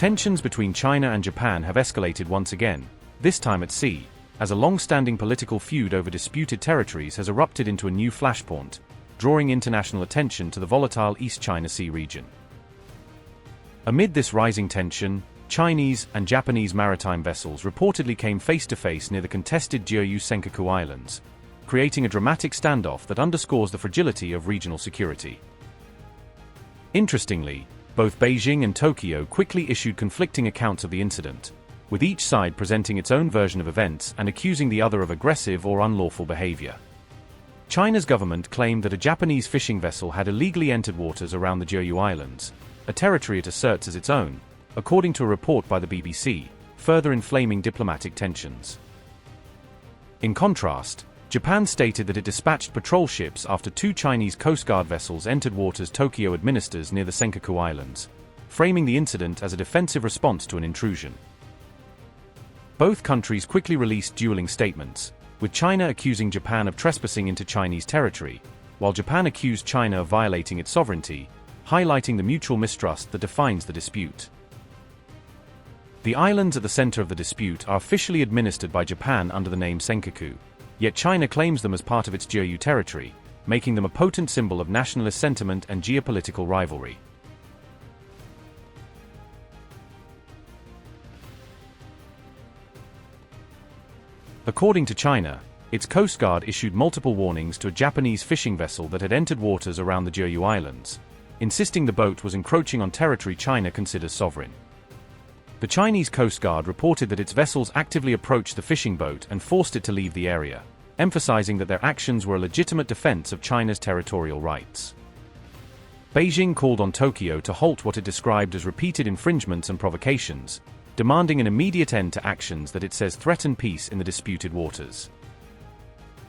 Tensions between China and Japan have escalated once again, this time at sea, as a long-standing political feud over disputed territories has erupted into a new flashpoint, drawing international attention to the volatile East China Sea region. Amid this rising tension, Chinese and Japanese maritime vessels reportedly came face-to-face near the contested Diaoyu Senkaku Islands, creating a dramatic standoff that underscores the fragility of regional security. Interestingly, both Beijing and Tokyo quickly issued conflicting accounts of the incident, with each side presenting its own version of events and accusing the other of aggressive or unlawful behavior. China's government claimed that a Japanese fishing vessel had illegally entered waters around the Diaoyu Islands, a territory it asserts as its own, according to a report by the BBC, further inflaming diplomatic tensions. In contrast, Japan stated that it dispatched patrol ships after 2 Chinese Coast Guard vessels entered waters Tokyo administers near the Senkaku Islands, framing the incident as a defensive response to an intrusion. Both countries quickly released dueling statements, with China accusing Japan of trespassing into Chinese territory, while Japan accused China of violating its sovereignty, highlighting the mutual mistrust that defines the dispute. The islands at the center of the dispute are officially administered by Japan under the name Senkaku, yet China claims them as part of its Diaoyu territory, making them a potent symbol of nationalist sentiment and geopolitical rivalry. According to China, its Coast Guard issued multiple warnings to a Japanese fishing vessel that had entered waters around the Diaoyu Islands, insisting the boat was encroaching on territory China considers sovereign. The Chinese Coast Guard reported that its vessels actively approached the fishing boat and forced it to leave the area, emphasizing that their actions were a legitimate defense of China's territorial rights. Beijing called on Tokyo to halt what it described as repeated infringements and provocations, demanding an immediate end to actions that it says threaten peace in the disputed waters.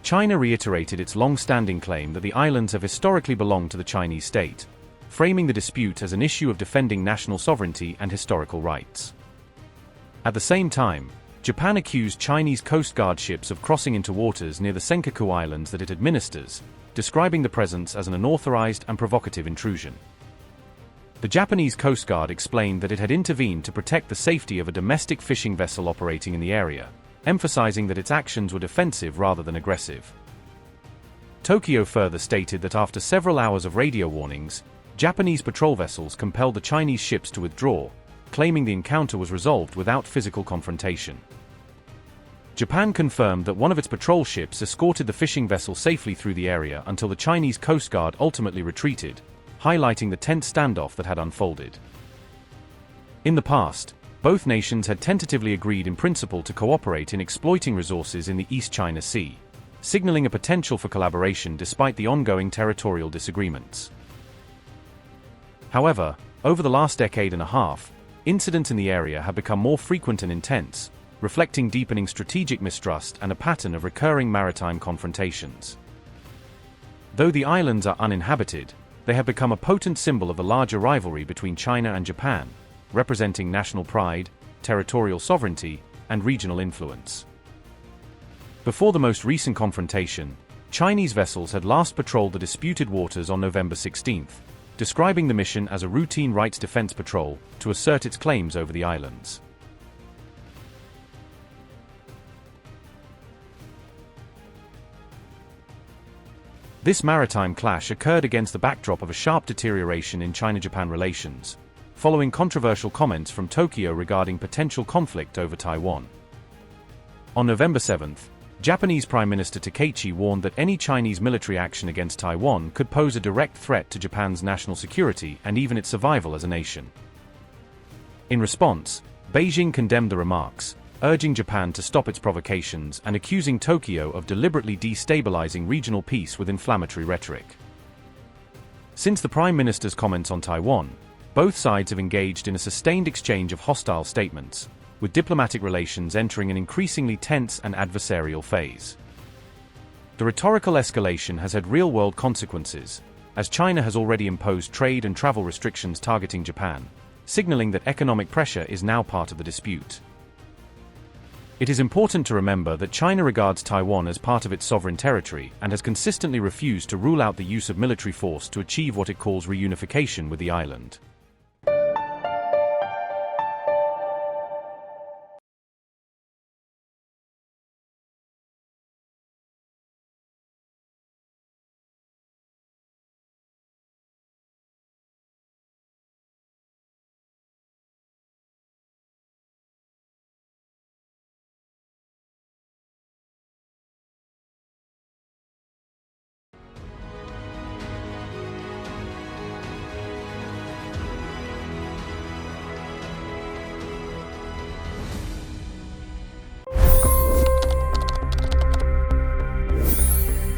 China reiterated its long-standing claim that the islands have historically belonged to the Chinese state, framing the dispute as an issue of defending national sovereignty and historical rights. At the same time, Japan accused Chinese Coast Guard ships of crossing into waters near the Senkaku Islands that it administers, describing the presence as an unauthorized and provocative intrusion. The Japanese Coast Guard explained that it had intervened to protect the safety of a domestic fishing vessel operating in the area, emphasizing that its actions were defensive rather than aggressive. Tokyo further stated that after several hours of radio warnings, Japanese patrol vessels compelled the Chinese ships to withdraw, claiming the encounter was resolved without physical confrontation. Japan confirmed that one of its patrol ships escorted the fishing vessel safely through the area until the Chinese Coast Guard ultimately retreated, highlighting the tense standoff that had unfolded. In the past, both nations had tentatively agreed in principle to cooperate in exploiting resources in the East China Sea, signaling a potential for collaboration despite the ongoing territorial disagreements. However, over the last decade and a half, incidents in the area have become more frequent and intense, reflecting deepening strategic mistrust and a pattern of recurring maritime confrontations. Though the islands are uninhabited, they have become a potent symbol of the larger rivalry between China and Japan, representing national pride, territorial sovereignty, and regional influence. Before the most recent confrontation, Chinese vessels had last patrolled the disputed waters on November 16, describing the mission as a routine rights defense patrol to assert its claims over the islands. This maritime clash occurred against the backdrop of a sharp deterioration in China-Japan relations, following controversial comments from Tokyo regarding potential conflict over Taiwan. On November 7, Japanese Prime Minister Takaichi warned that any Chinese military action against Taiwan could pose a direct threat to Japan's national security and even its survival as a nation. In response, Beijing condemned the remarks, urging Japan to stop its provocations and accusing Tokyo of deliberately destabilizing regional peace with inflammatory rhetoric. Since the Prime Minister's comments on Taiwan, both sides have engaged in a sustained exchange of hostile statements, with diplomatic relations entering an increasingly tense and adversarial phase. The rhetorical escalation has had real-world consequences, as China has already imposed trade and travel restrictions targeting Japan, signaling that economic pressure is now part of the dispute. It is important to remember that China regards Taiwan as part of its sovereign territory and has consistently refused to rule out the use of military force to achieve what it calls reunification with the island.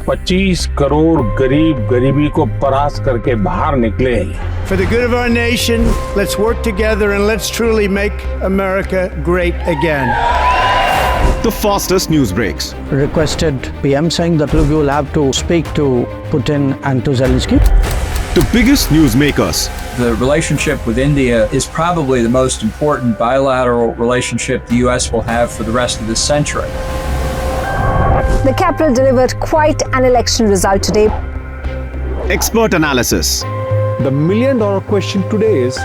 25 crore गरीब गरीबी को परास्त करके बाहर निकले। For the good of our nation, let's work together and let's truly make America great again. The fastest news breaks. Requested PM saying that look, you will have to speak to Putin and to Zelensky. The biggest newsmakers. The relationship with India is probably the most important bilateral relationship the US will have for the rest of this century. The capital delivered quite an election result today. Expert analysis. The million-dollar question today is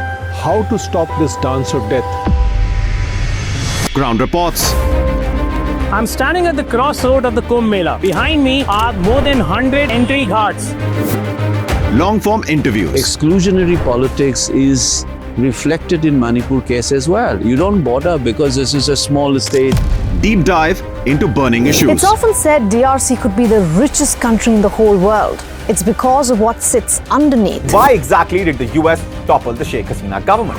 how to stop this dance of death. Ground reports. I'm standing at the crossroad of the Kumbh Mela. Behind me are more than 100 entry ghats. Long-form interviews. Exclusionary politics is reflected in Manipur case as well. You don't bother because this is a small state. Deep dive into burning issues. It's often said DRC could be the richest country in the whole world. It's because of what sits underneath. Why exactly did the US topple the Sheikh Hasina government?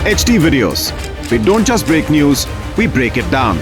HT videos. We don't just break news, we break it down.